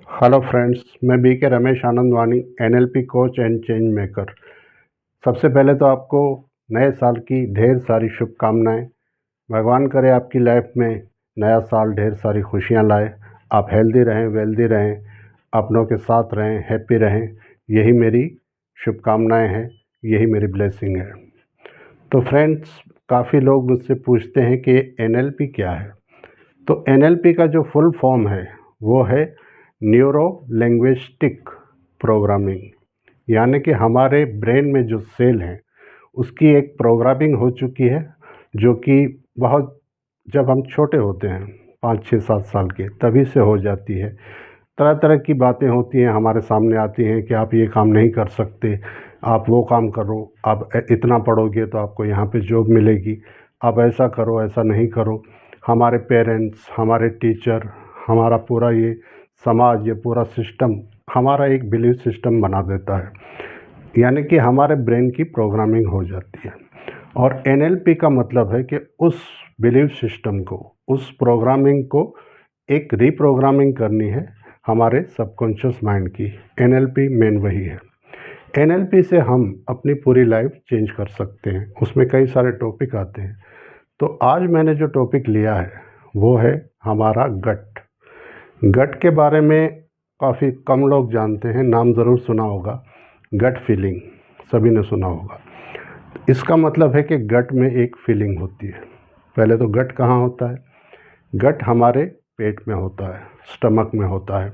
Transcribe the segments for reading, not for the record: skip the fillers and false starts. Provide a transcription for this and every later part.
Hello friends, मैं B K Ramesh Anandwani, NLP coach and change maker. सबसे पहले तो आपको नए साल की ढेर सारी शुभकामनाएं। भगवान करे आपकी लाइफ में नया साल ढेर सारी खुशियां लाए। आप हेल्दी रहें, वेल्दी रहें, अपनों के साथ रहें, हैप्पी रहें। यही मेरी शुभकामनाएं हैं, यही मेरी ब्लेसिंग है। तो फ्रेंड्स, काफ़ी लोग मुझसे पूछते हैं कि एनएलपी क्या है। तो एनएलपी का जो फुल फॉर्म है वो है न्यूरो लिंग्विस्टिक प्रोग्रामिंग। यानी कि हमारे ब्रेन में जो सेल हैं उसकी एक प्रोग्रामिंग हो चुकी है, जो कि बहुत जब हम छोटे होते हैं 5 6 7 साल के तभी से हो जाती है। तरह तरह की बातें होती हैं, हमारे सामने आती हैं कि आप ये काम नहीं कर सकते, आप वो काम करो, आप इतना पढ़ोगे तो आपको यहाँ पे जॉब मिलेगी, आप ऐसा करो, ऐसा नहीं करो। हमारे पेरेंट्स, हमारे टीचर, हमारा पूरा ये समाज, ये पूरा सिस्टम हमारा एक बिलीव सिस्टम बना देता है। यानी कि हमारे ब्रेन की प्रोग्रामिंग हो जाती है। और एनएलपी का मतलब है कि उस बिलीव सिस्टम को, उस प्रोग्रामिंग को एक रीप्रोग्रामिंग करनी है हमारे सबकॉन्शियस माइंड की। एनएलपी मेन वही है। एनएलपी से हम अपनी पूरी लाइफ चेंज कर सकते हैं। उसमें कई सारे टॉपिक आते हैं। तो आज मैंने जो टॉपिक लिया है वो है हमारा गट। गट के बारे में काफ़ी कम लोग जानते हैं, नाम ज़रूर सुना होगा। गट फीलिंग सभी ने सुना होगा। इसका मतलब है कि गट में एक फीलिंग होती है। पहले तो गट कहाँ होता है? गट हमारे पेट में होता है, स्टमक में होता है,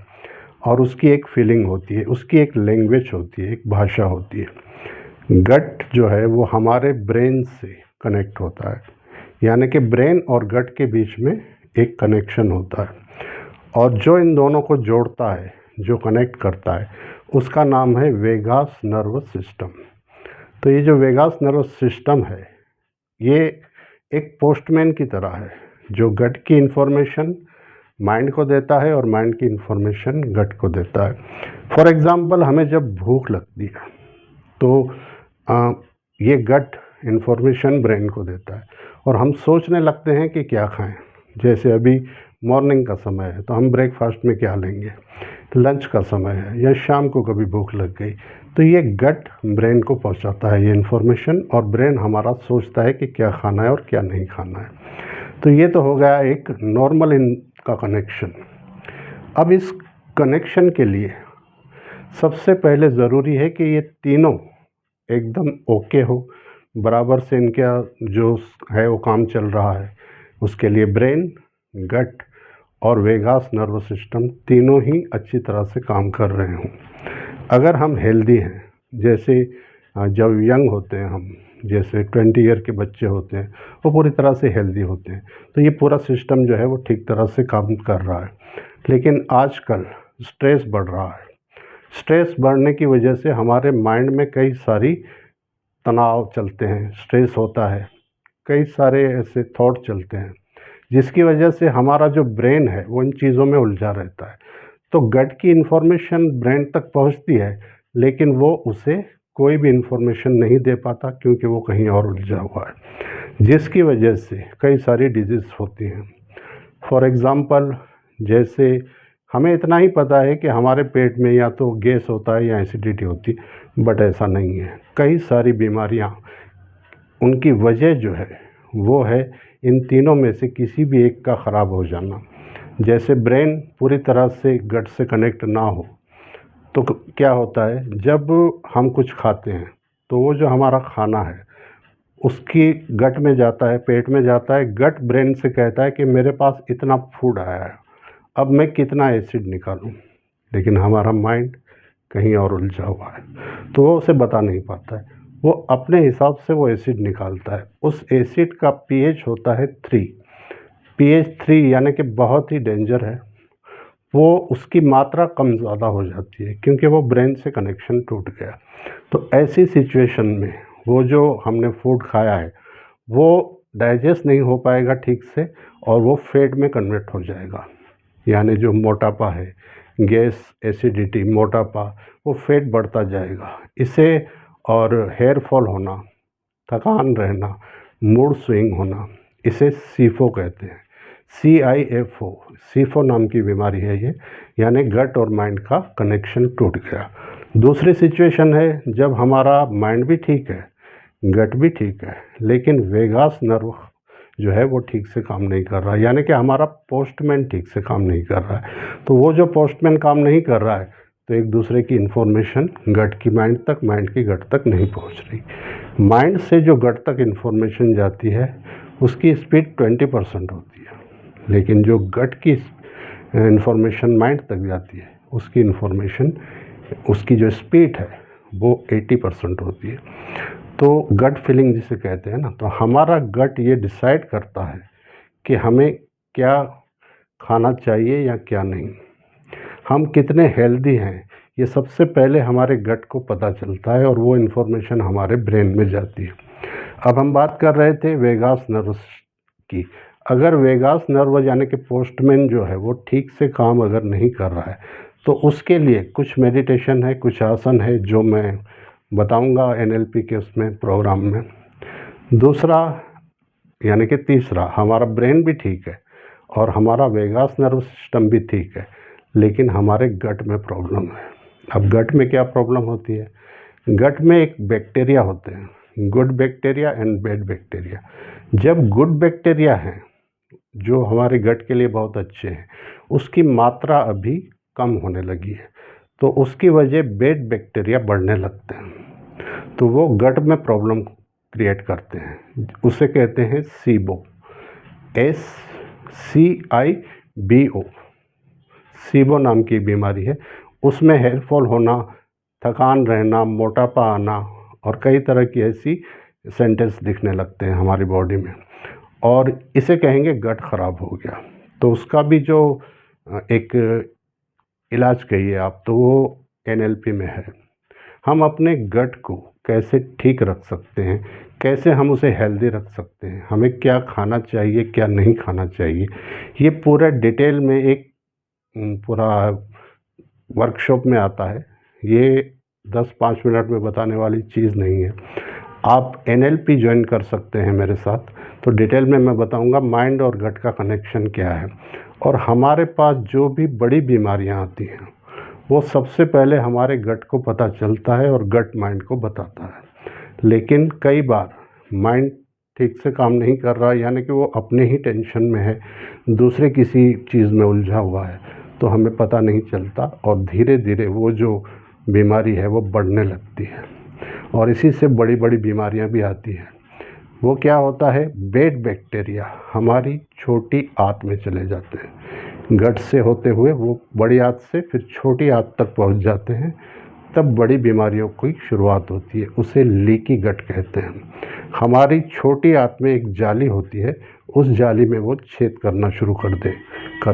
और उसकी एक फीलिंग होती है, उसकी एक लैंग्वेज होती है, एक भाषा होती है। गट जो है वो हमारे ब्रेन से कनेक्ट होता है। यानी कि ब्रेन और गट के बीच में एक कनेक्शन होता है, और जो इन दोनों को जोड़ता है, जो कनेक्ट करता है, उसका नाम है वेगास नर्वस सिस्टम। तो ये जो वेगास नर्वस सिस्टम है, ये एक पोस्टमैन की तरह है, जो गट की इन्फॉर्मेशन माइंड को देता है और माइंड की इन्फॉर्मेशन गट को देता है। फॉर एग्ज़ाम्पल, हमें जब भूख लगती है तो ये गट इन्फॉर्मेशन ब्रेन को देता है और हम सोचने लगते हैं कि क्या खाएं। जैसे अभी मॉर्निंग का समय है तो हम ब्रेकफास्ट में क्या लेंगे, लंच का समय है, या शाम को कभी भूख लग गई, तो ये गट ब्रेन को पहुंचाता है ये इन्फॉर्मेशन, और ब्रेन हमारा सोचता है कि क्या खाना है और क्या नहीं खाना है। तो ये तो हो गया एक नॉर्मल इनका कनेक्शन। अब इस कनेक्शन के लिए सबसे पहले ज़रूरी है कि ये तीनों एकदम ओके हो, बराबर से इनका जो है वो काम चल रहा है। उसके लिए ब्रेन, गट और वेगास नर्वस सिस्टम तीनों ही अच्छी तरह से काम कर रहे हों। अगर हम हेल्दी हैं, जैसे जब यंग होते हैं हम, जैसे 20 ईयर के बच्चे होते हैं, वो पूरी तरह से हेल्दी होते हैं, तो ये पूरा सिस्टम जो है वो ठीक तरह से काम कर रहा है। लेकिन आजकल स्ट्रेस बढ़ रहा है। स्ट्रेस बढ़ने की वजह से हमारे माइंड में कई सारी तनाव चलते हैं, स्ट्रेस होता है, कई सारे ऐसे थॉट चलते हैं, जिसकी वजह से हमारा जो ब्रेन है वो इन चीज़ों में उलझा रहता है। तो गट की इन्फॉर्मेशन ब्रेन तक पहुंचती है, लेकिन वो उसे कोई भी इन्फॉर्मेशन नहीं दे पाता, क्योंकि वो कहीं और उलझा हुआ है, जिसकी वजह से कई सारी डिजीज़ होती हैं। फॉर एग्ज़ाम्पल, जैसे हमें इतना ही पता है कि हमारे पेट में या तो गैस होता है या एसिडिटी होती है, बट ऐसा नहीं है। कई सारी बीमारियां, उनकी वजह जो है वो है इन तीनों में से किसी भी एक का ख़राब हो जाना। जैसे ब्रेन पूरी तरह से गट से कनेक्ट ना हो तो क्या होता है, जब हम कुछ खाते हैं तो वो जो हमारा खाना है उसकी गट में जाता है, पेट में जाता है। गट ब्रेन से कहता है कि मेरे पास इतना फूड आया है, अब मैं कितना एसिड निकालूं। लेकिन हमारा माइंड कहीं और उलझा हुआ है, तो वो उसे बता नहीं पाता है। वो अपने हिसाब से वो एसिड निकालता है। उस एसिड का पीएच होता है 3। पीएच 3 यानी कि बहुत ही डेंजर है। वो उसकी मात्रा कम ज़्यादा हो जाती है, क्योंकि वो ब्रेन से कनेक्शन टूट गया। तो ऐसी सिचुएशन में वो जो हमने फूड खाया है वो डाइजेस्ट नहीं हो पाएगा ठीक से, और वो फैट में कन्वर्ट हो जाएगा। यानी जो मोटापा है, गैस, एसिडिटी, मोटापा, वो फैट बढ़ता जाएगा। इसे और हेयर फॉल होना, थकान रहना, मूड स्विंग होना, इसे सीफो कहते हैं। CIFO, सीफो नाम की बीमारी है ये, यानी गट और माइंड का कनेक्शन टूट गया। दूसरी सिचुएशन है जब हमारा माइंड भी ठीक है, गट भी ठीक है, लेकिन वेगास नर्व जो है वो ठीक से काम नहीं कर रहा है, यानी कि हमारा पोस्टमैन ठीक से काम नहीं कर रहा है। तो वो जो पोस्टमैन काम नहीं कर रहा है तो एक दूसरे की इन्फॉर्मेशन गट की माइंड तक, माइंड की गट तक नहीं पहुंच रही। माइंड से जो गट तक इन्फॉर्मेशन जाती है उसकी स्पीड 20% होती है, लेकिन जो गट की इन्फॉर्मेशन माइंड तक जाती है उसकी इन्फॉर्मेशन, उसकी जो स्पीड है वो 80% होती है। तो गट फीलिंग जिसे कहते हैं ना, तो हमारा गट ये डिसाइड करता है कि हमें क्या खाना चाहिए या क्या नहीं, हम कितने हेल्दी हैं, ये सबसे पहले हमारे गट को पता चलता है और वो इन्फॉर्मेशन हमारे ब्रेन में जाती है। अब हम बात कर रहे थे वेगास नर्व की। अगर वेगास नर्व यानी कि पोस्टमैन जो है वो ठीक से काम अगर नहीं कर रहा है तो उसके लिए कुछ मेडिटेशन है, कुछ आसन है जो मैं बताऊंगा NLP के उसमें प्रोग्राम में। दूसरा यानी कि तीसरा, हमारा ब्रेन भी ठीक है और हमारा वेगास नर्व सिस्टम भी ठीक है, लेकिन हमारे गट में प्रॉब्लम है। अब गट में क्या प्रॉब्लम होती है? गट में एक बैक्टीरिया होते हैं, good bacteria and bad bacteria. जब गुड बैक्टीरिया हैं जो हमारे गट के लिए बहुत अच्छे हैं, उसकी मात्रा अभी कम होने लगी है, तो उसकी वजह बैड बैक्टीरिया बढ़ने लगते हैं, तो वो गट में प्रॉब्लम क्रिएट करते हैं। उसे कहते हैं SIBO, SCIBO, SIBO नाम की बीमारी है। उसमें हेयर फॉल होना, थकान रहना, मोटापा आना और कई तरह की ऐसी सेंटेंस दिखने लगते हैं हमारी बॉडी में, और इसे कहेंगे गट खराब हो गया। तो उसका भी जो एक इलाज कहिए आप, तो वो NLP में है। हम अपने गट को कैसे ठीक रख सकते हैं, कैसे हम उसे हेल्दी रख सकते हैं, हमें क्या खाना चाहिए क्या नहीं खाना चाहिए, ये पूरा डिटेल में एक पूरा वर्कशॉप में आता है। ये 10-5 मिनट में बताने वाली चीज़ नहीं है। आप NLP ज्वाइन कर सकते हैं मेरे साथ, तो डिटेल में मैं बताऊंगा माइंड और गट का कनेक्शन क्या है। और हमारे पास जो भी बड़ी बीमारियां आती हैं वो सबसे पहले हमारे गट को पता चलता है और गट माइंड को बताता है। लेकिन कई बार माइंड ठीक से काम नहीं कर रहा, यानी कि वो अपने ही टेंशन में है, दूसरे किसी चीज़ में उलझा हुआ है, तो हमें पता नहीं चलता और धीरे धीरे वो जो बीमारी है वो बढ़ने लगती है और इसी से बड़ी बड़ी बीमारियां भी आती हैं। वो क्या होता है, बैड बैक्टीरिया हमारी छोटी आंत में चले जाते हैं, गट से होते हुए वो बड़ी आंत से फिर छोटी आंत तक पहुंच जाते हैं, तब बड़ी बीमारियों की शुरुआत होती है। उसे लीकी गट कहते हैं। हमारी छोटी आंत में एक जाली होती है, उस जाली में वो छेद करना शुरू कर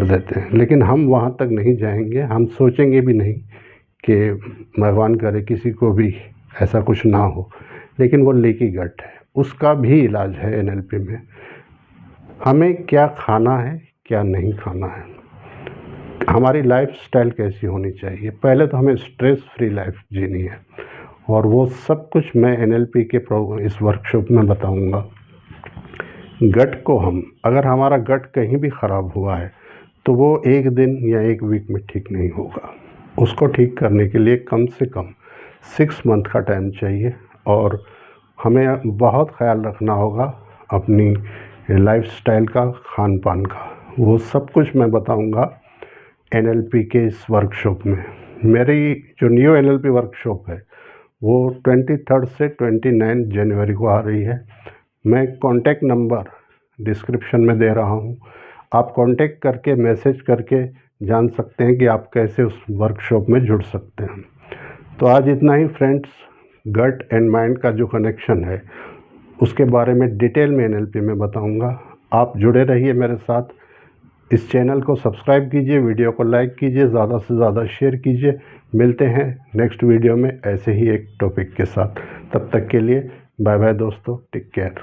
देते हैं, लेकिन हम वहाँ तक नहीं जाएंगे, हम सोचेंगे भी नहीं कि भगवान करे किसी को भी ऐसा कुछ ना हो, लेकिन वो लीकी गट है। उसका भी इलाज है NLP में। हमें क्या खाना है क्या नहीं खाना है, हमारी लाइफस्टाइल कैसी होनी चाहिए, पहले तो हमें स्ट्रेस फ्री लाइफ जीनी है, और वो सब कुछ मैं NLP के इस वर्कशॉप में बताऊंगा। गट को हम, अगर हमारा गट कहीं भी ख़राब हुआ है तो वो एक दिन या एक वीक में ठीक नहीं होगा। उसको ठीक करने के लिए कम से कम 6 मंथ का टाइम चाहिए, और हमें बहुत ख्याल रखना होगा अपनी लाइफस्टाइल का, खान पान का। वो सब कुछ मैं बताऊंगा NLP के इस वर्कशॉप में। मेरी जो न्यू NLP वर्कशॉप है वो 23 से 29 जनवरी को आ रही है। मैं कॉन्टैक्ट नंबर डिस्क्रिप्शन में दे रहा हूँ, आप कांटेक्ट करके मैसेज करके जान सकते हैं कि आप कैसे उस वर्कशॉप में जुड़ सकते हैं। तो आज इतना ही फ्रेंड्स, गट एंड माइंड का जो कनेक्शन है उसके बारे में डिटेल में NLP में बताऊंगा। आप जुड़े रहिए मेरे साथ, इस चैनल को सब्सक्राइब कीजिए, वीडियो को लाइक कीजिए, ज़्यादा से ज़्यादा शेयर कीजिए। मिलते हैं नेक्स्ट वीडियो में ऐसे ही एक टॉपिक के साथ। तब तक के लिए बाय बाय दोस्तों, टेक केयर।